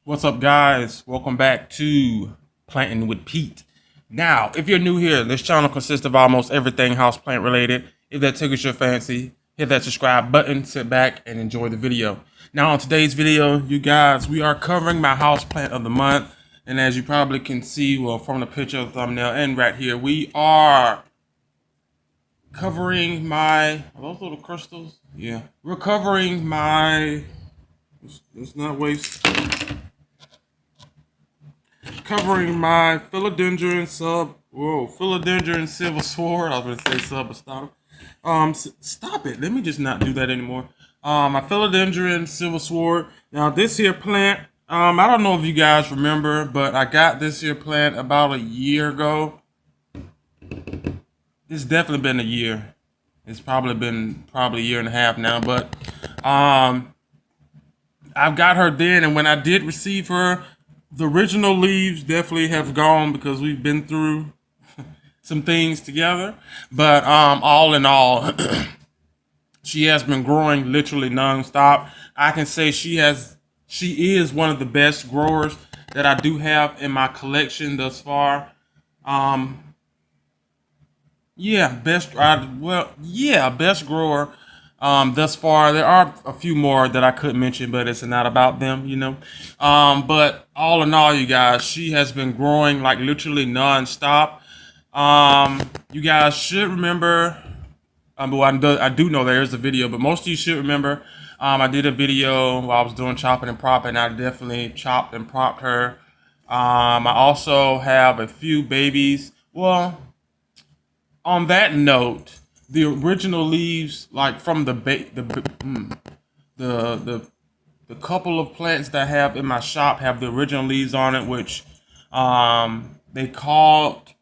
What's up, guys? Welcome back to Planting with Pete. Now, if you're new here, this channel consists of almost everything houseplant related. If that tickles your fancy, hit that subscribe button, sit back, and enjoy the video. Now, on today's video, you guys, we are covering my houseplant of the month. And as you probably can see, well, from the picture of the thumbnail and right here, we are covering my, are those little crystals? Yeah. We're covering my, let's not waste. Covering my Philodendron Philodendron Silver Sword. I was going to say sub, but stop. Stop it. Let me just not do that anymore. My Philodendron Silver Sword. Now, this here plant, I don't know if you guys remember, but I got this here plant about a year ago. It's definitely been a year. It's probably been a year and a half now, but I've got her then, and when I did receive her, the original leaves definitely have gone because we've been through some things together. But all in all, she has been growing literally nonstop. I can say she is one of the best growers that I do have in my collection thus far. Best grower thus far. There are a few more that I could mention, but it's not about them, you know. But all in all, you guys, she has been growing like literally non-stop. You guys should remember, well, I do know there is a video, but most of you should remember, I did a video while I was doing chopping and propping. I definitely chopped and propped her. I also have a few babies. Well, on that note, the original leaves, like from the couple of plants that I have in my shop, have the original leaves on it, which they called,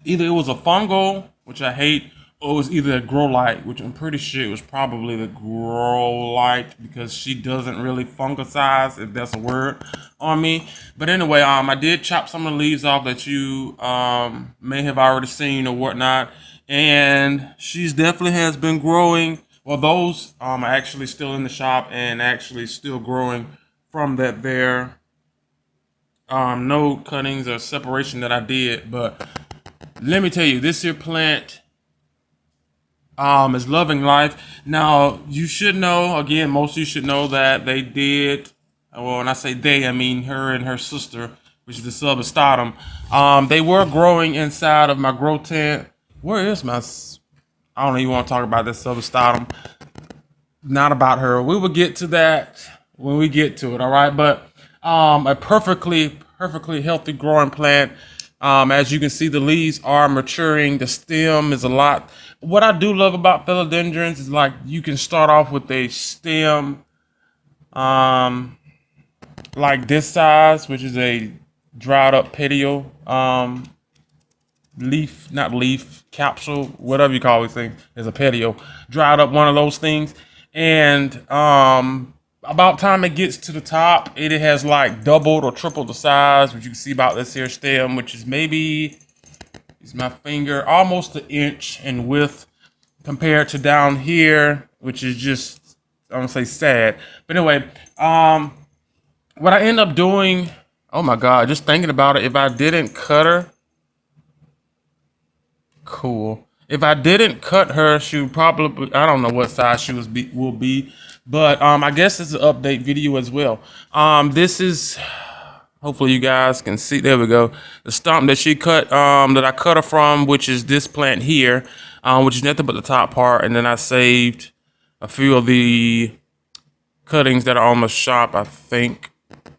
either it was a fungal, which I hate, or it was either a grow light, which I'm pretty sure it was probably the grow light because she doesn't really fungicize, if that's a word, on me. But anyway, I did chop some of the leaves off that you may have already seen or whatnot, and she's definitely has been growing. Well, those are actually still in the shop and actually still growing from that there. No cuttings or separation that I did, but let me tell you, this here plant is loving life. Now, you should know, again, most of you should know that they did, well, when I say they, I mean her and her sister, which is the substatum. They were growing inside of my grow tent. Where is my, I don't even want to talk about this substatum. Not about her. We will get to that when we get to it, all right? But a perfectly healthy growing plant. As you can see, the leaves are maturing. The stem is a lot. What I do love about philodendrons is like you can start off with a stem like this size, which is a dried up petiole, capsule, whatever you call these things, is a petiole. Dried up one of those things. And about time it gets to the top, it has like doubled or tripled the size, which you can see about this here stem, which is maybe, is my finger, almost an inch in width compared to down here, which is just, I don't say sad. But anyway, what I end up doing, oh my God, just thinking about it, if I didn't cut her, cool. If I didn't cut her, she would probably, I don't know what size she will be, but I guess it's an update video as well. This is, hopefully you guys can see, there we go, the stump that she cut, that I cut her from, which is this plant here, which is nothing but the top part, and then I saved a few of the cuttings that are on the shop, I think,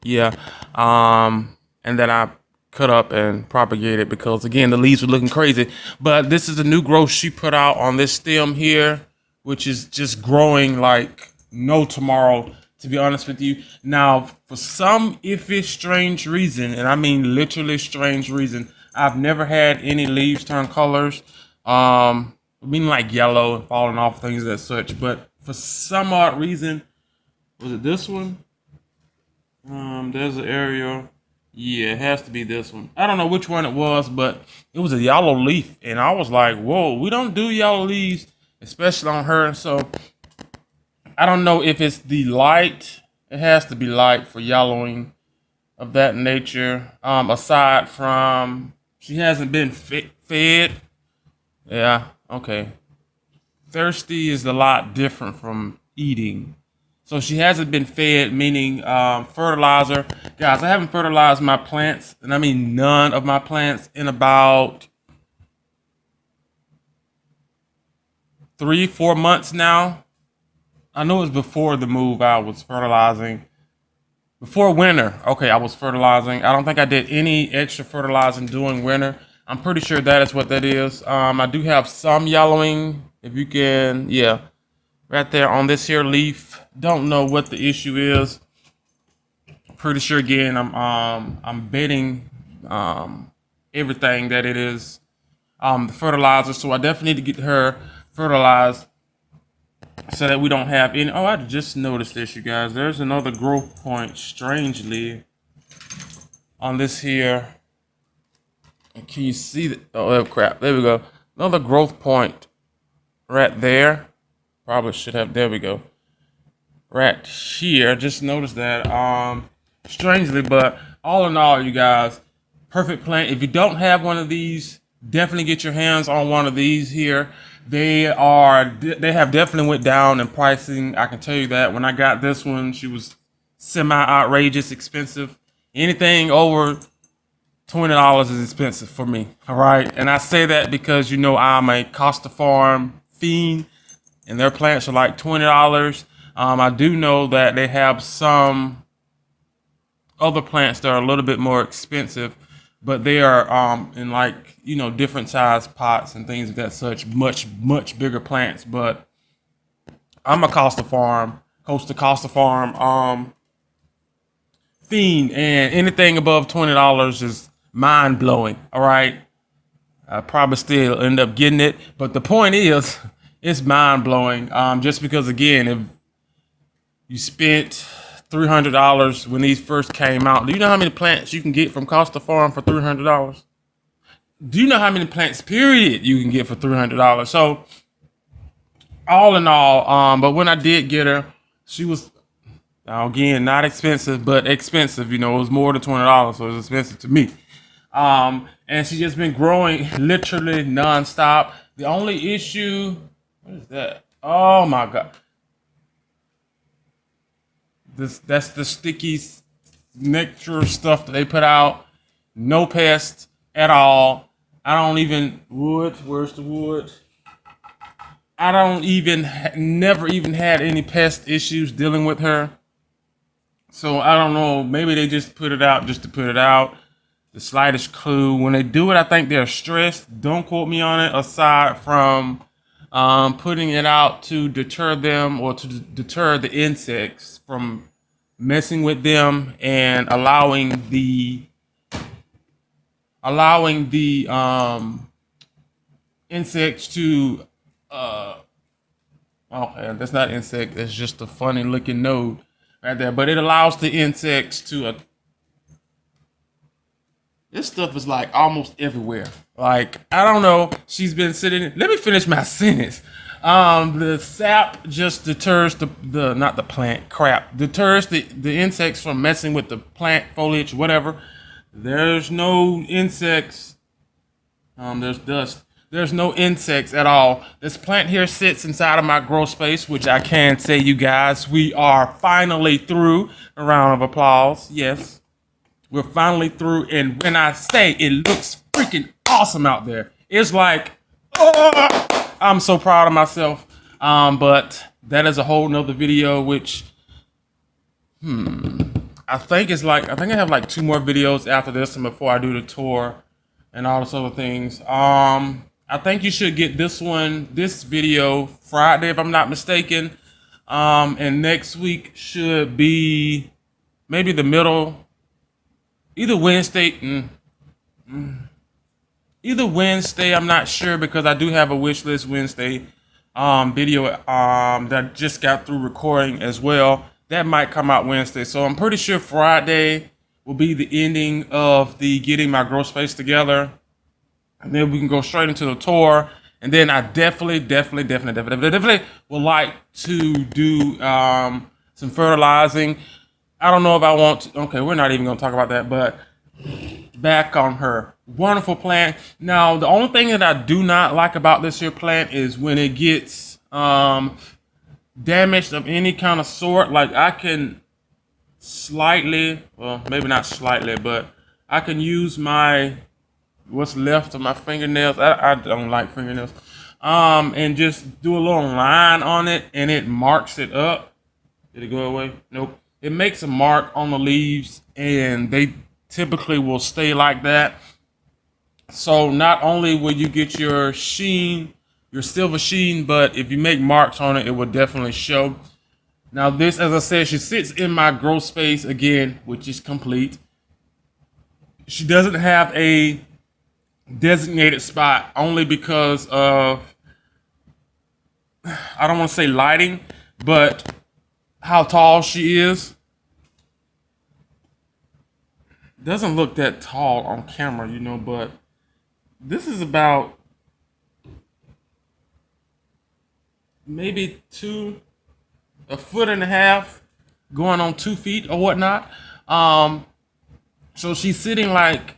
yeah, and then I cut up and propagated because again the leaves were looking crazy. But this is the new growth she put out on this stem here, which is just growing like no tomorrow, to be honest with you. Now, for some iffy strange reason, and I mean literally strange reason, I've never had any leaves turn colors, meaning like yellow and falling off, things as such. But for some odd reason, was it this one? There's an Ariel. Yeah, it has to be this one. I don't know which one it was, but it was a yellow leaf. And I was like, whoa, we don't do yellow leaves, especially on her. So I don't know if it's the light It has to be light for yellowing of that nature. Aside from she hasn't been fed. Yeah, okay. Thirsty is a lot different from eating. So she hasn't been fed, meaning fertilizer. Guys, I haven't fertilized my plants, and I mean none of my plants, in about 3-4 months now. I know it was before the move I was fertilizing. Before winter, okay, I was fertilizing. I don't think I did any extra fertilizing during winter. I'm pretty sure that is what that is. I do have some yellowing. If you can, yeah, right there on this here leaf. Don't know what the issue is. Pretty sure again, I'm betting everything that it is the fertilizer. So I definitely need to get her fertilized so that we don't have any. Oh, I just noticed this, you guys. There's another growth point, strangely, on this here. And can you see that? Oh, crap. There we go. Another growth point right there. Probably should have. There we go. Right here. Just noticed that. Strangely, but all in all, you guys, perfect plant. If you don't have one of these, definitely get your hands on one of these here. They have definitely went down in pricing. I can tell you that. When I got this one, she was semi-outrageous expensive. Anything over $20 is expensive for me. All right. And I say that because, you know, I'm a Costa Farm fiend and their plants are like $20. I do know that they have some other plants that are a little bit more expensive, but they are in, like, you know, different size pots and things of that such, much bigger plants. But I'm a Costa Farm fiend, and anything above $20 is mind blowing. All right, I probably still end up getting it, but the point is, it's mind blowing. Just because, again, if you spent $300 when these first came out, do you know how many plants you can get from Costa Farm for $300? Do you know how many plants, period, you can get for $300? So, all in all, but when I did get her, she was, again, not expensive, but expensive. You know, it was more than $20, so it was expensive to me. And she's just been growing literally nonstop. The only issue, what is that? Oh my God. That's the sticky nectar stuff that they put out. No pests at all. I don't even wood. Where's the wood? I don't even never even had any pest issues dealing with her. So I don't know. Maybe they just put it out just to put it out. The slightest clue. When they do it, I think they're stressed. Don't quote me on it. Aside from putting it out to deter them, or to deter the insects from messing with them, and allowing the insects to okay, that's not insect, it's just a funny looking node right there, but it allows the insects to this stuff is like almost everywhere. Like, I don't know. She's been sitting. Let me finish my sentence. The sap just deters the not the plant crap. Deters the insects from messing with the plant foliage, whatever. There's no insects. There's dust. There's no insects at all. This plant here sits inside of my grow space, which I can say, you guys, we are finally through. A round of applause. Yes. We're finally through, and when I say it looks freaking awesome out there, it's like, oh, I'm so proud of myself. But that is a whole nother video, which, I think I have like 2 more videos after this, and before I do the tour and all those other things. I think you should get this video Friday, if I'm not mistaken. And next week should be maybe the middle. Either Wednesday, I'm not sure, because I do have a wish list Wednesday video that just got through recording as well. That might come out Wednesday. So I'm pretty sure Friday will be the ending of the getting my grow space together. And then we can go straight into the tour. And then I definitely would like to do some fertilizing. I don't know if I want to. Okay, we're not even going to talk about that, but back on her. Wonderful plant. Now, the only thing that I do not like about this here plant is when it gets damaged of any kind of sort. Like I can slightly, well, maybe not slightly, but I can use my, what's left of my fingernails. I don't like fingernails. And just do a little line on it and it marks it up. Did it go away? Nope. It makes a mark on the leaves and they typically will stay like that. So not only will you get your sheen, your silver sheen, but if you make marks on it, it will definitely show. Now this, as I said, she sits in my grow space again, which is complete. She doesn't have a designated spot only because of, I don't want to say lighting, but how tall she is. Doesn't look that tall on camera, you know, but this is about maybe a foot and a half, going on 2 feet or whatnot. So she's sitting like,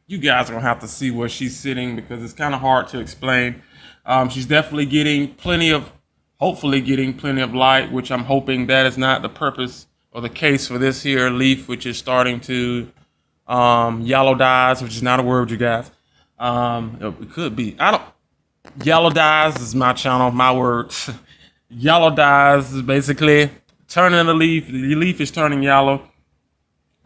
you guys are gonna have to see where she's sitting because it's kind of hard to explain. She's definitely getting hopefully getting plenty of light, which I'm hoping that is not the purpose or the case for this here leaf, which is starting to yellow dyes, which is not a word, you guys. It could be. Yellow dyes is my channel, my words. Yellow dyes is basically turning the leaf. The leaf is turning yellow.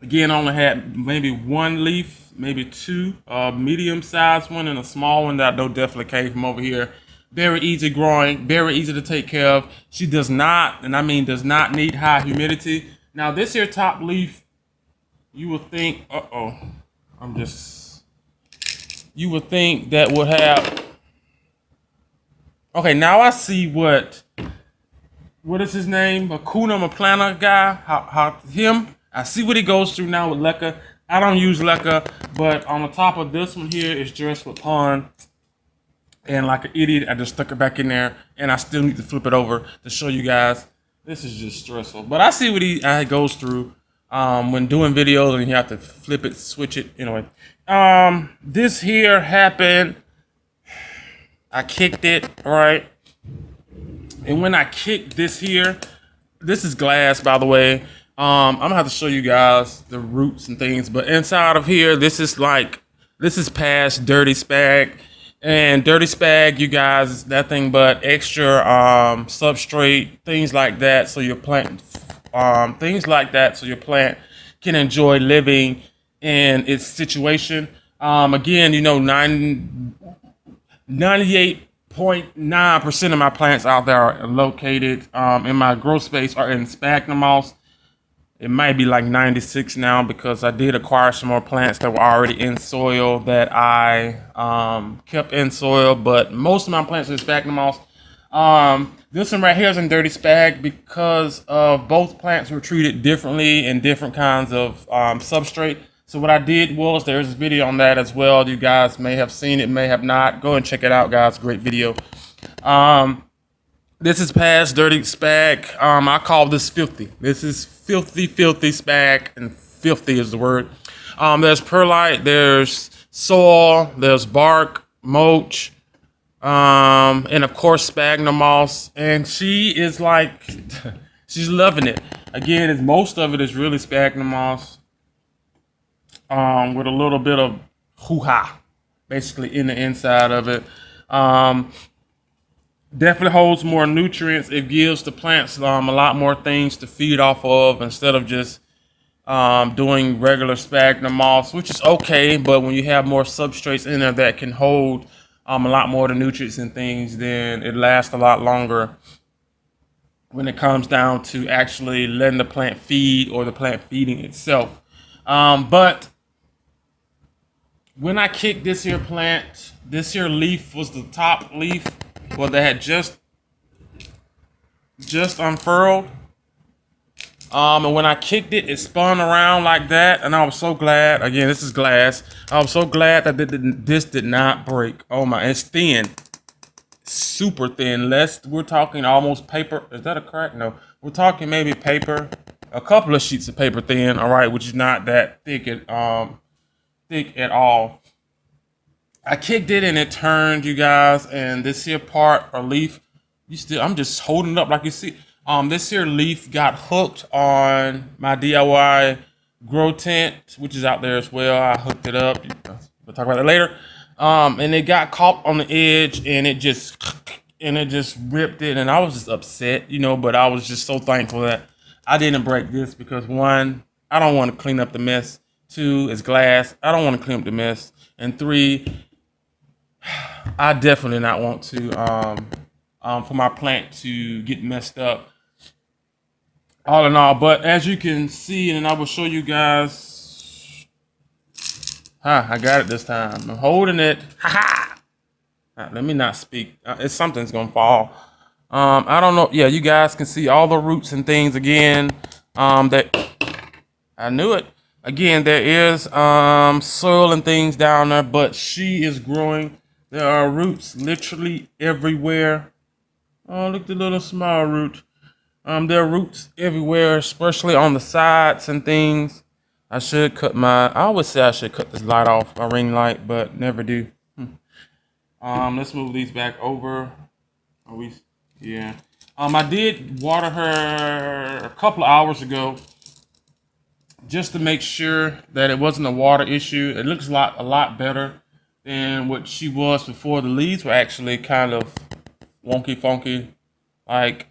Again, I only had maybe one leaf, maybe two, medium-sized one and a small one that I know definitely came from over here. Very easy growing, very easy to take care of. She does not, and I mean does not need high humidity. Now this here top leaf, you would think, you would think that would have, okay, now I see what is his name? Hakuna Matata guy, I see what he goes through now with leca. I don't use leca, but on the top of this one here is dressed with pond. And like an idiot, I just stuck it back in there, and I still need to flip it over to show you guys. This is just stressful. But I see what he goes through when doing videos, and you have to flip it, switch it. Anyway, this here happened. I kicked it, right? And when I kicked this here, this is glass, by the way. I'm gonna have to show you guys the roots and things, but inside of here, this is past dirty spag. And dirty spag, you guys, is nothing but extra substrate, things like that, so your plant, can enjoy living in its situation. Again, you know, 98.9% of my plants out there are located in my grow space are in sphagnum moss. It might be like 96 now because I did acquire some more plants that were already in soil that I kept in soil, but most of my plants are in sphagnum moss. This one right here is in dirty spag because of both plants were treated differently in different kinds of substrate. So what I did was, there's a video on that as well. You guys may have seen it, may have not. Go and check it out, guys. Great video. This is past dirty spag. I call this filthy. This is filthy spag, and filthy is the word. There's perlite, there's soil, there's bark, mulch, and of course sphagnum moss. And she is like, she's loving it. Again, most of it is really sphagnum moss, with a little bit of hoo-ha, basically in the inside of it. Definitely holds more nutrients. It gives the plants a lot more things to feed off of instead of just doing regular sphagnum moss, which is okay. But when you have more substrates in there that can hold a lot more of the nutrients and things, then it lasts a lot longer when it comes down to actually letting the plant feed or the plant feeding itself. But when I kicked this here plant, this here leaf was the top leaf. Well, they had just unfurled. And when I kicked it, it spun around like that, and I was so glad. Again, this is glass. I was so glad that this did not break. Oh my, it's thin, super thin. We're talking almost paper. Is that a crack? No, We're talking maybe paper, a couple of sheets of paper thin, all right, which is not that thick at all. I kicked it and it turned, you guys, and this here part or leaf, I'm just holding it up like you see. This here leaf got hooked on my DIY grow tent, which is out there as well. I hooked it up. We'll talk about that later. And it got caught on the edge and it just ripped it, and I was just upset, you know, but I was just so thankful that I didn't break this because one, I don't want to clean up the mess. Two, it's glass. I don't want to clean up the mess. And three, I definitely not want to for my plant to get messed up. All in all, but as you can see, and I will show you guys. I got it this time. I'm holding it. Let me not speak. It's something's gonna fall. I don't know. Yeah, you guys can see all the roots and things again. That I knew it. Again, there is soil and things down there, but she is growing. There are roots literally everywhere. Oh, look at the little small root. There are roots everywhere, especially on the sides and things. I always say I should cut this light off, my ring light, but never do. Let's move these back over. Yeah. I did water her a couple of hours ago just to make sure that it wasn't a water issue. It looks a lot better than what she was before. The leaves were actually kind of wonky, funky, like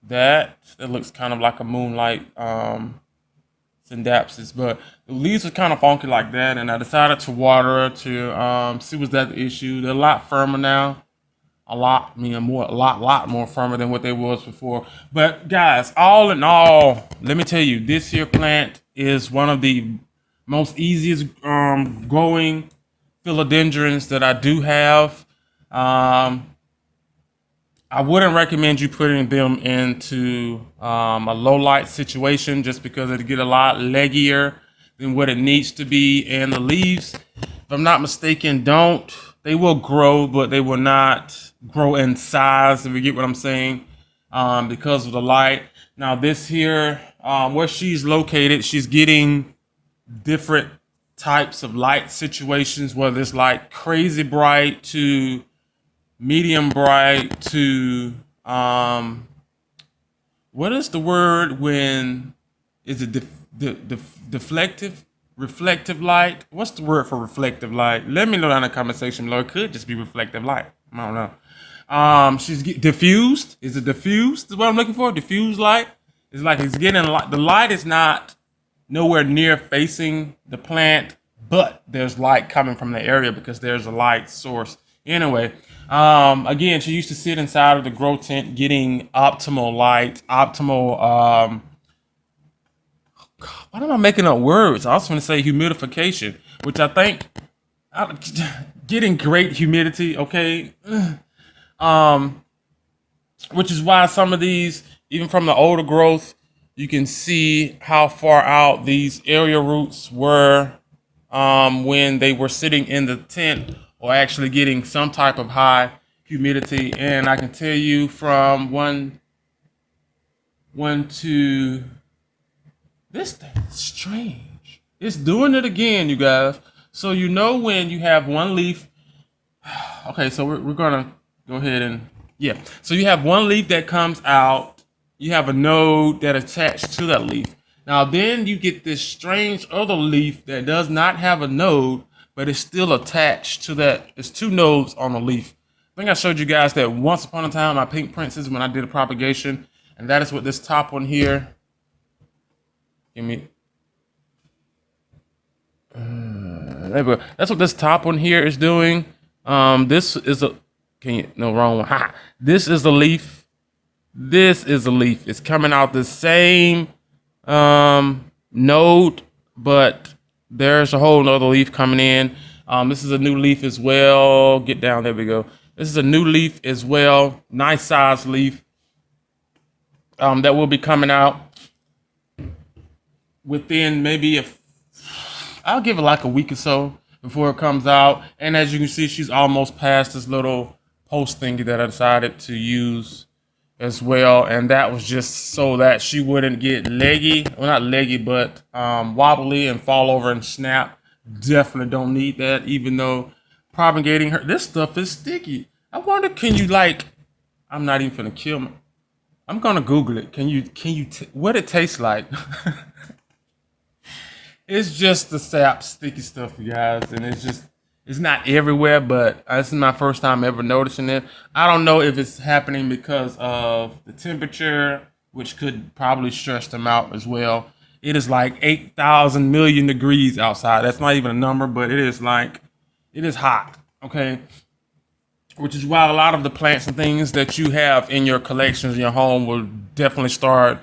that. It looks kind of like a moonlight syndapsis, but the leaves are kind of funky like that, and I decided to water her to see was that the issue. They're a lot firmer now. A lot more firmer than what they was before. But guys, all in all, let me tell you, this here plant is one of the most easiest growing philodendrons that I do have. I wouldn't recommend you putting them into a low light situation just because it'll get a lot leggier than what it needs to be. And the leaves, if I'm not mistaken, they will grow, but they will not grow in size, if you get what I'm saying, because of the light. Now this here, where she's located, she's getting different types of light situations, whether it's like crazy bright to medium bright to what is the word when is it deflective, reflective light? What's the word for reflective light? Let me know down in the comment section below. It could just be reflective light. I don't know. She's diffused. Is it diffused? Is what I'm looking for? Diffused light. It's like it's getting the light is not nowhere near facing the plant, but there's light coming from the area because there's a light source. Anyway, again, she used to sit inside of the grow tent getting optimal light, optimal, why am I making up words? I was going to say humidification, which I think, getting great humidity, okay? Which is why some of these, even from the older growth, you can see how far out these area roots were when they were sitting in the tent or actually getting some type of high humidity. And I can tell you from one to this thing is strange. It's doing it again, you guys. So you know when you have one leaf. Okay, so we're gonna go ahead and yeah. So you have one leaf that comes out. You have a node that attached to that leaf. Now then you get this strange other leaf that does not have a node, but it's still attached to that. It's two nodes on a leaf. I think I showed you guys that once upon a time, my pink princess, when I did a propagation, and that is what this top one here. Give me. There we go. That's what this top one here is doing. This is a. No, wrong one. Ha! This is the leaf. This is a leaf. It's coming out the same node, but there's a whole nother leaf coming in. This is a new leaf as well. Get down. There we go. This is a new leaf as well. Nice size leaf that will be coming out within maybe I'll give it like a week or so before it comes out. And as you can see, she's almost past this little post thingy that I decided to use as well, and that was just so that she wouldn't get leggy, well not leggy, but wobbly and fall over and snap. Definitely don't need that, even though propagating her, this stuff is sticky. I wonder, can you like, I'm not even gonna kill me. I'm gonna Google it. Can you what it tastes like? It's just the sap sticky stuff, you guys, and it's not everywhere, but this is my first time ever noticing it. I don't know if it's happening because of the temperature, which could probably stress them out as well. It is like 8,000 million degrees outside. That's not even a number, but it is hot, okay? Which is why a lot of the plants and things that you have in your collections in your home will definitely start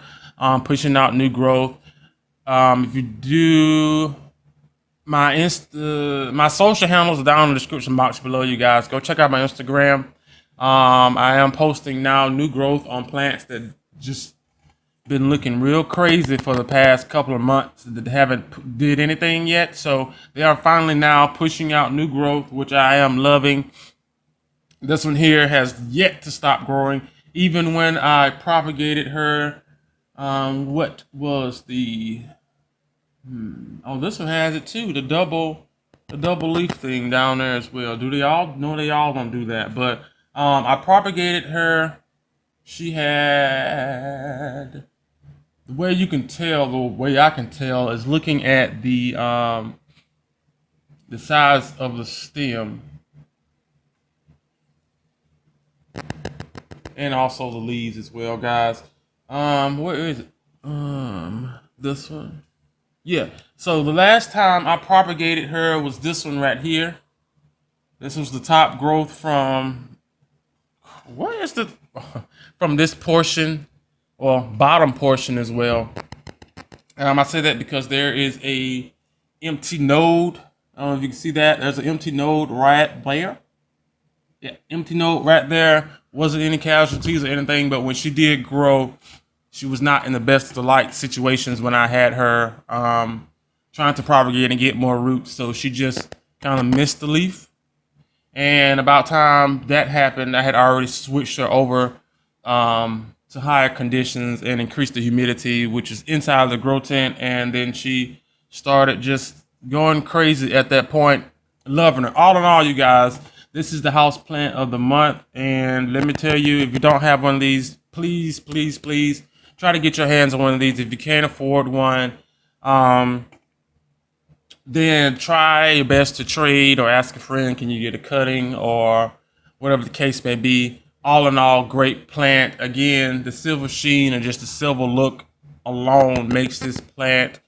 pushing out new growth. If you do, my social handles are down in the description box below, you guys. Go check out my Instagram. I am posting now new growth on plants that just been looking real crazy for the past couple of months that haven't did anything yet. So they are finally now pushing out new growth, which I am loving. This one here has yet to stop growing. Even when I propagated her, what was the oh, this one has it too. The double leaf thing down there as well. Do they all? No, they all don't do that. But I propagated her. She had, the way you can tell, the way I can tell is looking at the size of the stem and also the leaves as well, guys. Where is it? This one. Yeah, so the last time I propagated her was this one right here. This was the top growth from, what is the, from this portion, or bottom portion as well. I say that because there is a empty node. I don't know if you can see that. There's an empty node right there. Yeah, empty node right there. Wasn't any casualties or anything, but when she did grow, she was not in the best of the light situations when I had her trying to propagate and get more roots. So she just kind of missed the leaf. And about time that happened, I had already switched her over to higher conditions and increased the humidity, which is inside the grow tent. And then she started just going crazy at that point. Loving her. All in all, you guys, this is the house plant of the month. And let me tell you, if you don't have one of these, please, please, please, try to get your hands on one of these. If you can't afford one, then try your best to trade or ask a friend, can you get a cutting or whatever the case may be. All in all, great plant. Again, the silver sheen and just the silver look alone makes this plant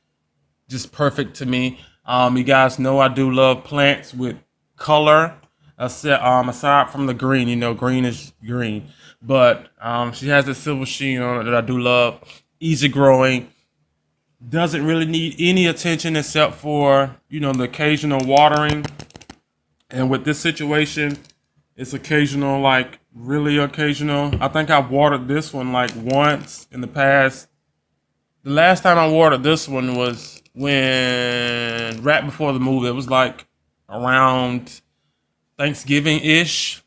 just perfect to me. You guys know I do love plants with color, aside from the green. You know, green is green. But she has this silver sheen on it that I do love. Easy growing. Doesn't really need any attention except for, you know, the occasional watering. And with this situation, it's occasional, like really occasional. I think I've watered this one like once in the past. The last time I watered this one was when, right before the move. It was like around Thanksgiving-ish.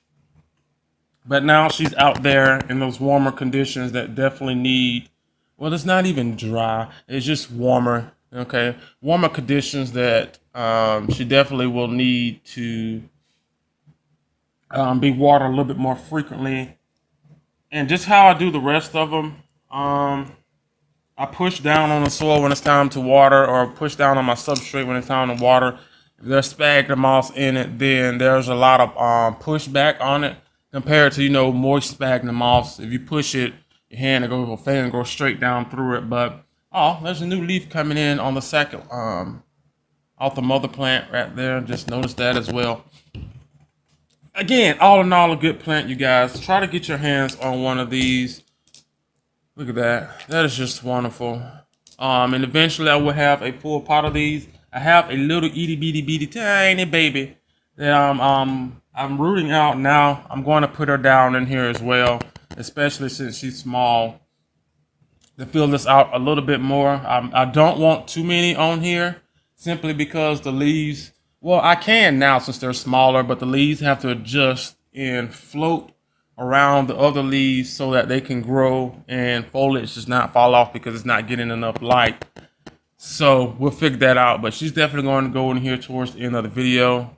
But now she's out there in those warmer conditions that definitely need, well, it's not even dry. It's just warmer, okay? Warmer conditions that she definitely will need to be watered a little bit more frequently. And just how I do the rest of them, I push down on the soil when it's time to water, or push down on my substrate when it's time to water. If there's sphagnum moss in it, then there's a lot of pushback on it compared to, you know, moist sphagnum moss. If you push it, your hand will go, fan go straight down through it. But oh, there's a new leaf coming in on the second off the mother plant right there. Just noticed that as well. Again, all in all, a good plant, you guys. Try to get your hands on one of these. Look at that. That is just wonderful. And eventually I will have a full pot of these. I have a little itty bitty bitty tiny baby that I'm rooting out now. I'm going to put her down in here as well, especially since she's small, to fill this out a little bit more. I don't want too many on here simply because the leaves, well, I can now since they're smaller, but the leaves have to adjust and float around the other leaves so that they can grow and foliage does not fall off because it's not getting enough light. So we'll figure that out, but she's definitely going to go in here towards the end of the video.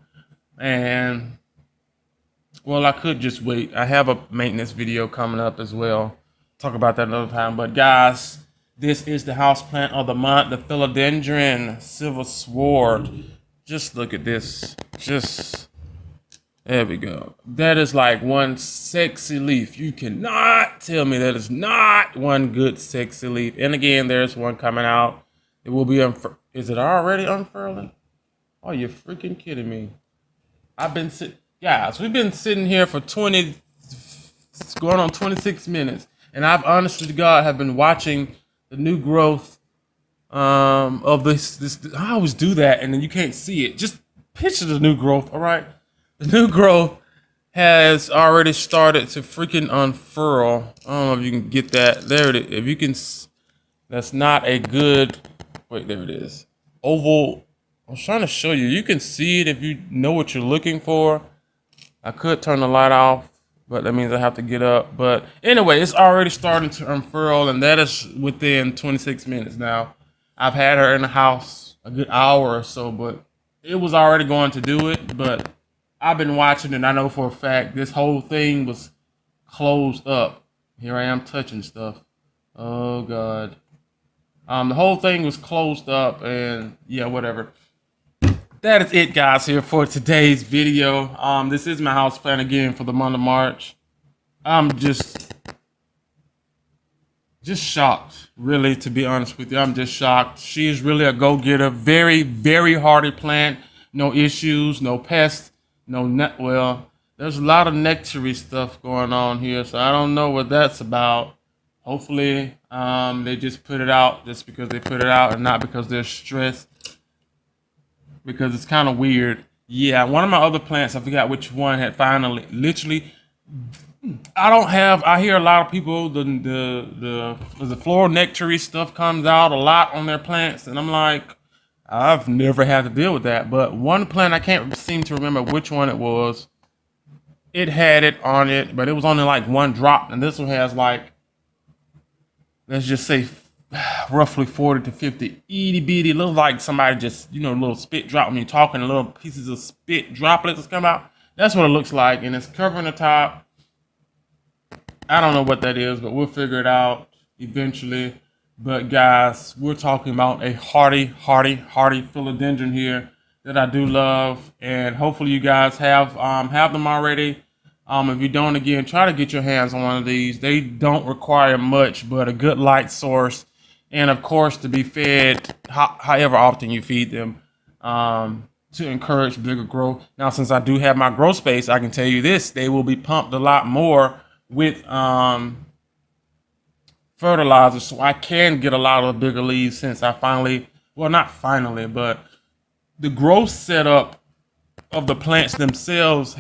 And well, I could just wait. I have a maintenance video coming up as well. Talk about that another time. But guys, this is the house plant of the month, the Philodendron Silver Sword. Just look at this. There we go. That is like one sexy leaf. You cannot tell me that is not one good sexy leaf. And again, there's one coming out. It will be is it already unfurling? Oh, you're freaking kidding me. Guys, we've been sitting here for going on 26 minutes. And I've honestly to God have been watching the new growth of this. I always do that and then you can't see it. Just picture the new growth, all right? The new growth has already started to freaking unfurl. I don't know if you can get that. There it is. If you can, that's not a good, wait, there it is. Oval, I was trying to show you. You can see it if you know what you're looking for. I could turn the light off, but that means I have to get up. But anyway, it's already starting to unfurl, and that is within 26 minutes now. I've had her in the house a good hour or so, but it was already going to do it, but I've been watching and I know for a fact this whole thing was closed up. Here I am touching stuff. Oh God. The whole thing was closed up and yeah, whatever. That is it, guys, here for today's video. This is my house plant again for the month of March. I'm just shocked, really, to be honest with you. I'm just shocked. She is really a go-getter. Very, very hardy plant. No issues, no pests. No net. Well, there's a lot of nectary stuff going on here, so I don't know what that's about. Hopefully, they just put it out just because they put it out and not because they're stressed. Because it's kind of weird. Yeah, one of my other plants, I forgot which one, had finally, literally. I hear a lot of people the floral nectary stuff comes out a lot on their plants, and I'm like, I've never had to deal with that, but one plant, I can't seem to remember which one it was. It had it on it, but it was only like one drop, and this one has like, let's just say, roughly 40 to 50 itty bitty. Looks like somebody just, a little spit drop when you're talking, little pieces of spit droplets come out. That's what it looks like, and it's covering the top. I don't know what that is, but we'll figure it out eventually. But guys, we're talking about a hardy philodendron here that I do love, and hopefully you guys have them already. If you don't, again, try to get your hands on one of these. They don't require much, but a good light source, and of course to be fed however often you feed them to encourage bigger growth. Now, since I do have my grow space, I can tell you this: they will be pumped a lot more with fertilizer, so I can get a lot of bigger leaves since I finally, well, not finally, but the growth setup of the plants themselves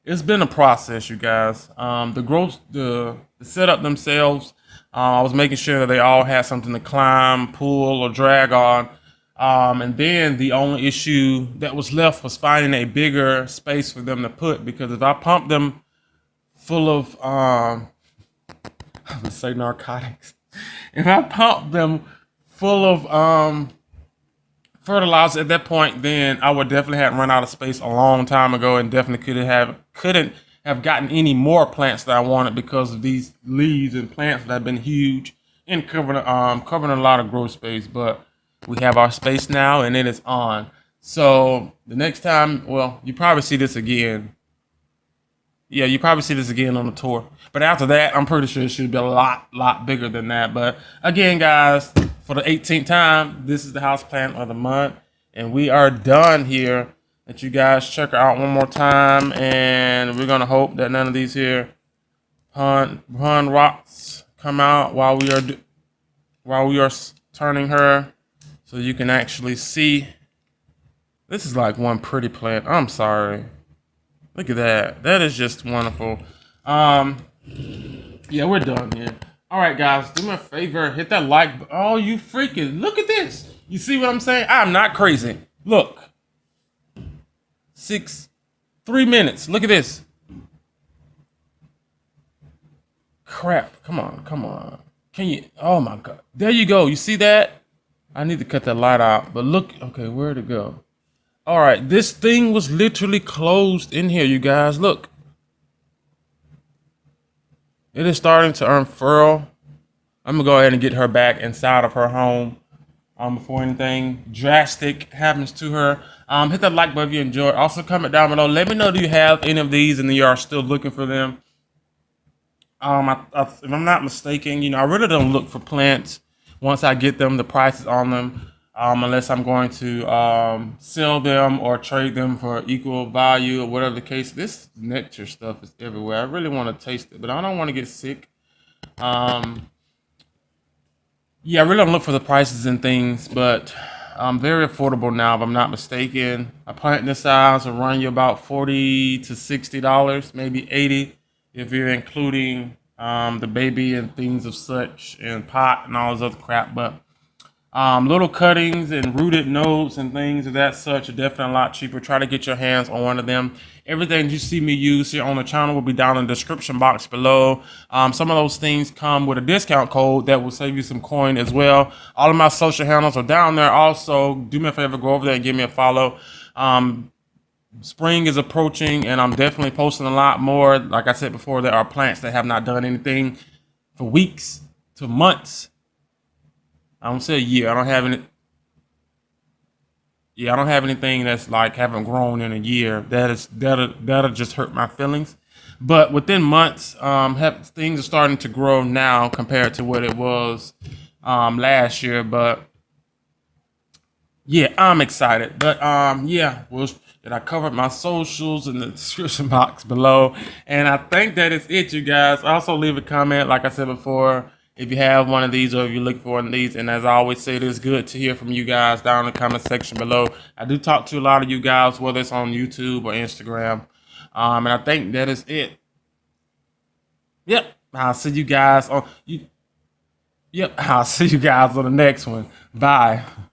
it's been a process, you guys. The setup themselves, I was making sure that they all had something to climb, pull, or drag on. And then the only issue that was left was finding a bigger space for them to put, because if I pump them full of, I would say narcotics. If I pump them full of fertilizer at that point, then I would definitely have run out of space a long time ago, and definitely couldn't have gotten any more plants that I wanted because of these leaves and plants that have been huge and covering a lot of growth space. But we have our space now, and it is on. So the next time, well, you probably see this again. Yeah, you probably see this again on the tour. But after that, I'm pretty sure it should be a lot bigger than that. But again, guys, for the 18th time, this is the house plant of the month. And we are done here. Let you guys check her out one more time. And we're going to hope that none of these here pond rocks come out while we are turning her. So you can actually see. This is like one pretty plant. I'm sorry. Look at that. That is just wonderful. Yeah, we're done here. All right, guys, do me a favor. Hit that like. Oh, you freaking. Look at this. You see what I'm saying? I'm not crazy. Look. 3 minutes. Look at this. Crap. Come on. Come on. Can you? Oh my God. There you go. You see that? I need to cut that light out. But look. Okay, where'd it go? All right. This thing was literally closed in here, you guys. Look. It is starting to unfurl. I'm gonna go ahead and get her back inside of her home. Before anything drastic happens to her. Hit that like button if you enjoyed. Also, comment down below. Let me know, do you have any of these and you are still looking for them? If I'm not mistaken, I really don't look for plants once I get them, the prices on them, unless I'm going to sell them or trade them for equal value or whatever the case. This nectar stuff is everywhere. I really want to taste it, but I don't want to get sick. Yeah, I really don't look for the prices and things, but very affordable now, if I'm not mistaken. A pint this size will run you about $40 to $60, maybe 80 if you're including the baby and things of such, and pot and all this other crap. But little cuttings and rooted nodes and things of that such are definitely a lot cheaper. Try to get your hands on one of them. Everything you see me use here on the channel will be down in the description box below. Some of those things come with a discount code that will save you some coin as well. All of my social handles are down there. Also, do me a favor, go over there and give me a follow. Spring is approaching, and I'm definitely posting a lot more. Like I said before, there are plants that have not done anything for weeks to months. I don't say a year. I don't have any. Yeah, I don't have anything that's like haven't grown in a year. That'll just hurt my feelings. But within months, things are starting to grow now compared to what it was last year. But yeah, I'm excited. But yeah, that I covered my socials in the description box below, and I think that is it, you guys. Also, leave a comment, like I said before, if you have one of these or if you look for one of these. And as I always say, it is good to hear from you guys down in the comment section below. I do talk to a lot of you guys, whether it's on YouTube or Instagram. And I think that is it. Yep. I'll see you guys on the next one. Bye.